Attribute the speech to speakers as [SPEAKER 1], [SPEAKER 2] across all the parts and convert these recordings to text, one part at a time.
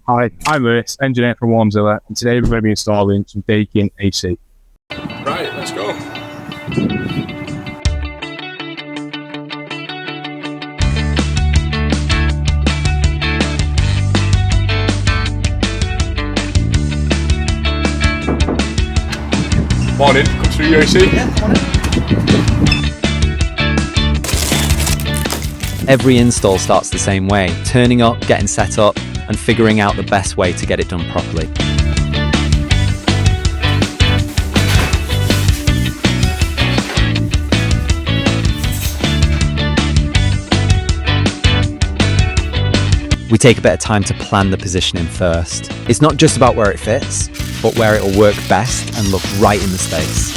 [SPEAKER 1] Hi, I'm Lewis, engineer from WarmZilla, and today we're going to be installing some baking AC.
[SPEAKER 2] Right, let's go. Morning, come through your AC.
[SPEAKER 3] Yeah, morning.
[SPEAKER 4] Every install starts the same way, turning up, getting set up, and figuring out the best way to get it done properly. We take a bit of time to plan the positioning first. It's not just about where it fits, but where it will work best and look right in the space.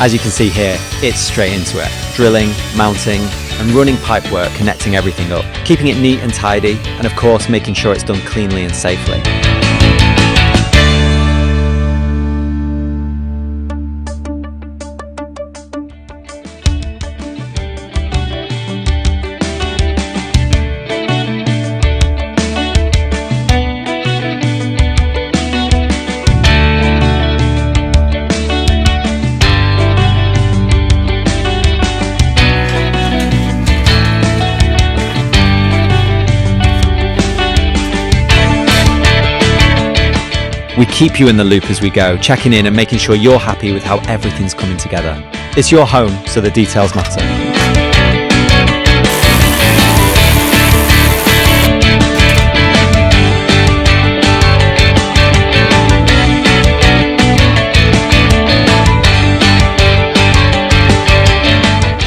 [SPEAKER 4] As you can see here, it's straight into it. Drilling, mounting, and running pipework, connecting everything up, keeping it neat and tidy, and of course making sure it's done cleanly and safely. We keep you in the loop as we go, checking in and making sure you're happy with how everything's coming together. It's your home, so the details matter.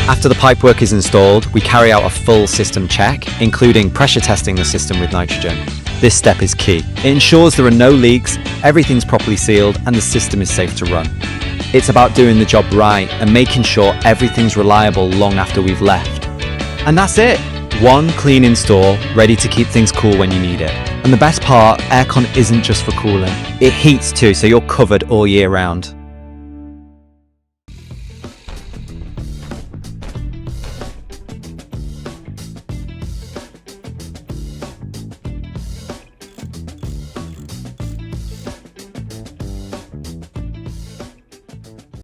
[SPEAKER 4] After the pipework is installed, we carry out a full system check, including pressure testing the system with nitrogen. This step is key. It ensures there are no leaks, everything's properly sealed, and the system is safe to run. It's about doing the job right and making sure everything's reliable long after we've left. And that's it. One clean install, ready to keep things cool when you need it. And the best part, aircon isn't just for cooling. It heats too, so you're covered all year round.